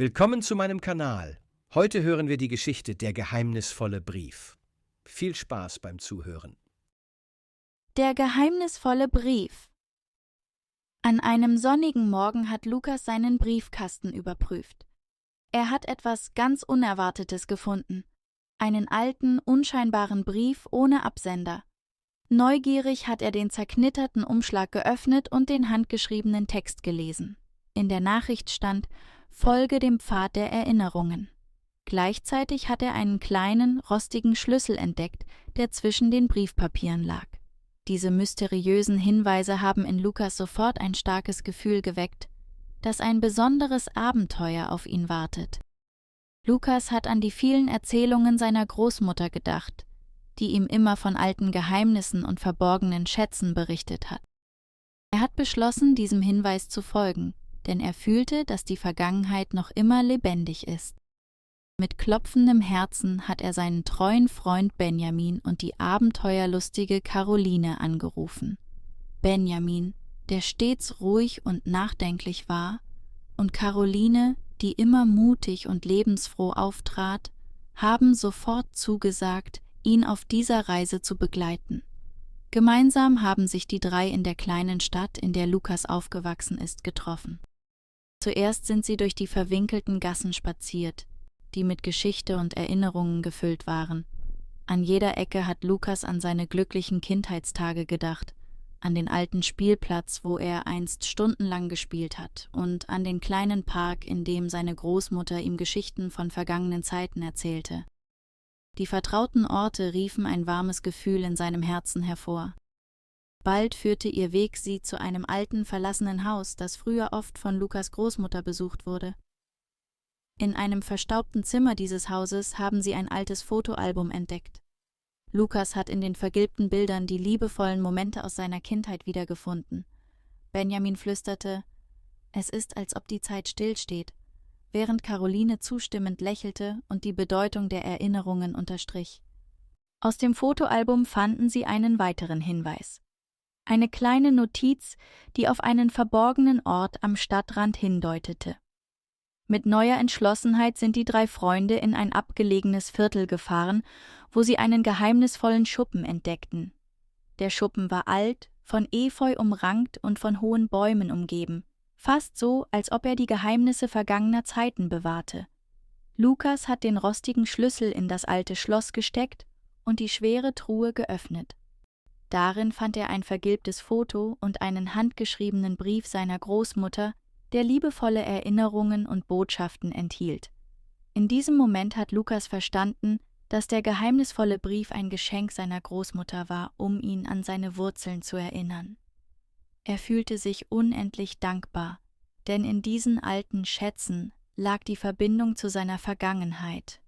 Willkommen zu meinem Kanal. Heute hören wir die Geschichte Der geheimnisvolle Brief. Viel Spaß beim Zuhören. Der geheimnisvolle Brief. An einem sonnigen Morgen hat Lukas seinen Briefkasten überprüft. Er hat etwas ganz Unerwartetes gefunden. Einen alten, unscheinbaren Brief ohne Absender. Neugierig hat er den zerknitterten Umschlag geöffnet und den handgeschriebenen Text gelesen. In der Nachricht stand: Folge dem Pfad der Erinnerungen. Gleichzeitig hat er einen kleinen, rostigen Schlüssel entdeckt, der zwischen den Briefpapieren lag. Diese mysteriösen Hinweise haben in Lukas sofort ein starkes Gefühl geweckt, dass ein besonderes Abenteuer auf ihn wartet. Lukas hat an die vielen Erzählungen seiner Großmutter gedacht, die ihm immer von alten Geheimnissen und verborgenen Schätzen berichtet hat. Er hat beschlossen, diesem Hinweis zu folgen, denn er fühlte, dass die Vergangenheit noch immer lebendig ist. Mit klopfendem Herzen hat er seinen treuen Freund Benjamin und die abenteuerlustige Caroline angerufen. Benjamin, der stets ruhig und nachdenklich war, und Caroline, die immer mutig und lebensfroh auftrat, haben sofort zugesagt, ihn auf dieser Reise zu begleiten. Gemeinsam haben sich die drei in der kleinen Stadt, in der Lukas aufgewachsen ist, getroffen. Zuerst sind sie durch die verwinkelten Gassen spaziert, die mit Geschichte und Erinnerungen gefüllt waren. An jeder Ecke hat Lukas an seine glücklichen Kindheitstage gedacht, an den alten Spielplatz, wo er einst stundenlang gespielt hat, und an den kleinen Park, in dem seine Großmutter ihm Geschichten von vergangenen Zeiten erzählte. Die vertrauten Orte riefen ein warmes Gefühl in seinem Herzen hervor. Bald führte ihr Weg sie zu einem alten, verlassenen Haus, das früher oft von Lukas Großmutter besucht wurde. In einem verstaubten Zimmer dieses Hauses haben sie ein altes Fotoalbum entdeckt. Lukas hat in den vergilbten Bildern die liebevollen Momente aus seiner Kindheit wiedergefunden. Benjamin flüsterte: Es ist, als ob die Zeit stillsteht, während Caroline zustimmend lächelte und die Bedeutung der Erinnerungen unterstrich. Aus dem Fotoalbum fanden sie einen weiteren Hinweis. Eine kleine Notiz, die auf einen verborgenen Ort am Stadtrand hindeutete. Mit neuer Entschlossenheit sind die drei Freunde in ein abgelegenes Viertel gefahren, wo sie einen geheimnisvollen Schuppen entdeckten. Der Schuppen war alt, von Efeu umrankt und von hohen Bäumen umgeben, fast so, als ob er die Geheimnisse vergangener Zeiten bewahrte. Lukas hat den rostigen Schlüssel in das alte Schloss gesteckt und die schwere Truhe geöffnet. Darin fand er ein vergilbtes Foto und einen handgeschriebenen Brief seiner Großmutter, der liebevolle Erinnerungen und Botschaften enthielt. In diesem Moment hat Lukas verstanden, dass der geheimnisvolle Brief ein Geschenk seiner Großmutter war, um ihn an seine Wurzeln zu erinnern. Er fühlte sich unendlich dankbar, denn in diesen alten Schätzen lag die Verbindung zu seiner Vergangenheit.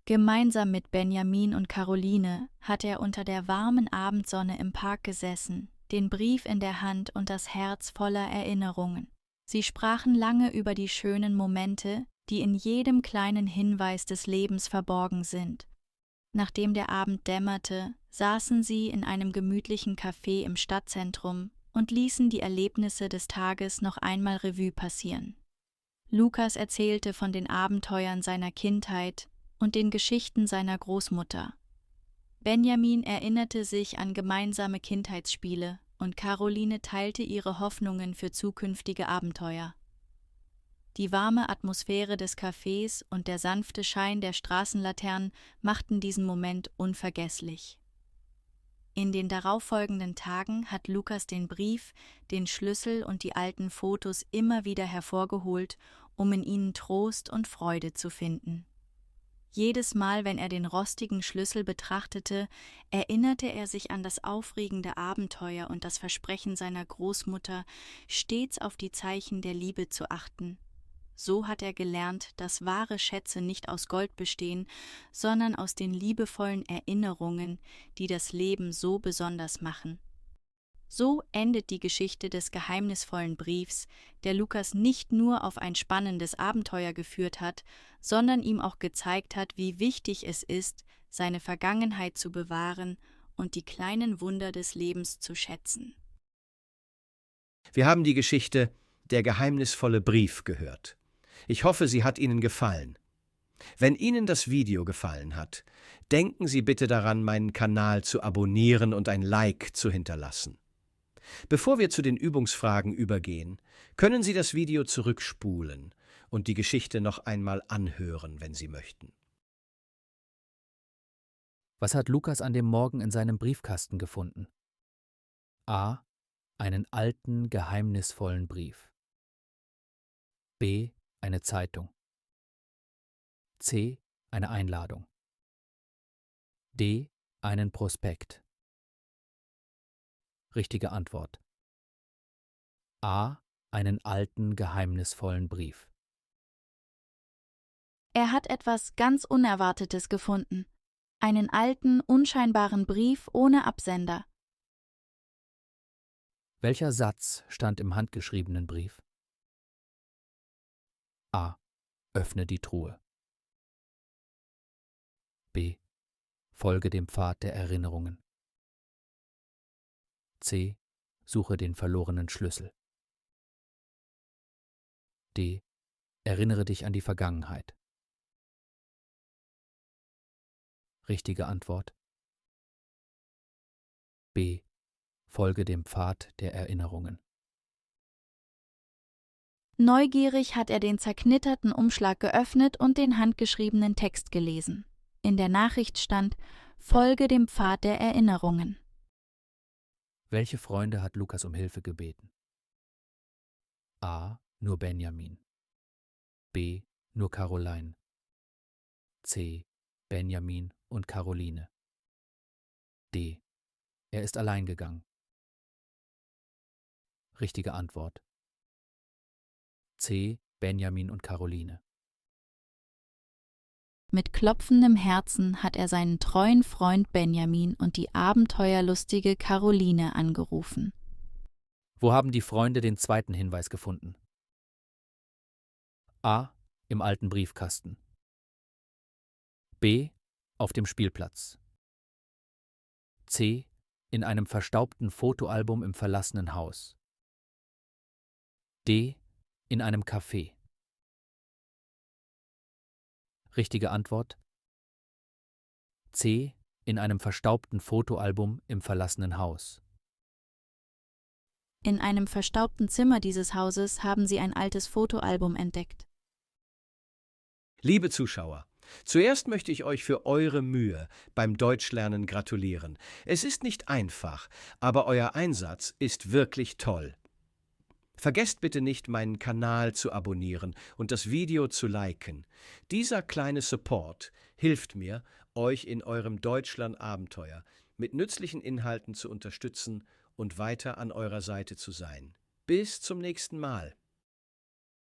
Gemeinsam mit Benjamin und Caroline hat er unter der warmen Abendsonne im Park gesessen, den Brief in der Hand und das Herz voller Erinnerungen. Sie sprachen lange über die schönen Momente, die in jedem kleinen Hinweis des Lebens verborgen sind. Nachdem der Abend dämmerte, saßen sie in einem gemütlichen Café im Stadtzentrum und ließen die Erlebnisse des Tages noch einmal Revue passieren. Lukas erzählte von den Abenteuern seiner Kindheit und den Geschichten seiner Großmutter. Benjamin erinnerte sich an gemeinsame Kindheitsspiele und Caroline teilte ihre Hoffnungen für zukünftige Abenteuer. Die warme Atmosphäre des Cafés und der sanfte Schein der Straßenlaternen machten diesen Moment unvergesslich. In den darauffolgenden Tagen hat Lukas den Brief, den Schlüssel und die alten Fotos immer wieder hervorgeholt, um in ihnen Trost und Freude zu finden. Jedes Mal, wenn er den rostigen Schlüssel betrachtete, erinnerte er sich an das aufregende Abenteuer und das Versprechen seiner Großmutter, stets auf die Zeichen der Liebe zu achten. So hat er gelernt, dass wahre Schätze nicht aus Gold bestehen, sondern aus den liebevollen Erinnerungen, die das Leben so besonders machen. So endet die Geschichte des geheimnisvollen Briefs, der Lukas nicht nur auf ein spannendes Abenteuer geführt hat, sondern ihm auch gezeigt hat, wie wichtig es ist, seine Vergangenheit zu bewahren und die kleinen Wunder des Lebens zu schätzen. Wir haben die Geschichte Der geheimnisvolle Brief gehört. Ich hoffe, sie hat Ihnen gefallen. Wenn Ihnen das Video gefallen hat, denken Sie bitte daran, meinen Kanal zu abonnieren und ein Like zu hinterlassen. Bevor wir zu den Übungsfragen übergehen, können Sie das Video zurückspulen und die Geschichte noch einmal anhören, wenn Sie möchten. Was hat Lukas an dem Morgen in seinem Briefkasten gefunden? A. Einen alten, geheimnisvollen Brief. B. Eine Zeitung. C. Eine Einladung. D. Einen Prospekt. Richtige Antwort. A. Einen alten, geheimnisvollen Brief. Er hat etwas ganz Unerwartetes gefunden. Einen alten, unscheinbaren Brief ohne Absender. Welcher Satz stand im handgeschriebenen Brief? A. Öffne die Truhe. B. Folge dem Pfad der Erinnerungen. C. Suche den verlorenen Schlüssel. D. Erinnere dich an die Vergangenheit. Richtige Antwort. B. Folge dem Pfad der Erinnerungen. Neugierig hat er den zerknitterten Umschlag geöffnet und den handgeschriebenen Text gelesen. In der Nachricht stand: Folge dem Pfad der Erinnerungen. Welche Freunde hat Lukas um Hilfe gebeten? A. Nur Benjamin. B. Nur Caroline. C. Benjamin und Caroline. D. Er ist allein gegangen. Richtige Antwort. C. Benjamin und Caroline. Mit klopfendem Herzen hat er seinen treuen Freund Benjamin und die abenteuerlustige Caroline angerufen. Wo haben die Freunde den zweiten Hinweis gefunden? A. Im alten Briefkasten. B. Auf dem Spielplatz. C. In einem verstaubten Fotoalbum im verlassenen Haus. D. In einem Café. Richtige Antwort: C. In einem verstaubten Fotoalbum im verlassenen Haus. In einem verstaubten Zimmer dieses Hauses haben sie ein altes Fotoalbum entdeckt. Liebe Zuschauer, zuerst möchte ich euch für eure Mühe beim Deutschlernen gratulieren. Es ist nicht einfach, aber euer Einsatz ist wirklich toll. Vergesst bitte nicht, meinen Kanal zu abonnieren und das Video zu liken. Dieser kleine Support hilft mir, euch in eurem Deutschlernabenteuer mit nützlichen Inhalten zu unterstützen und weiter an eurer Seite zu sein. Bis zum nächsten Mal.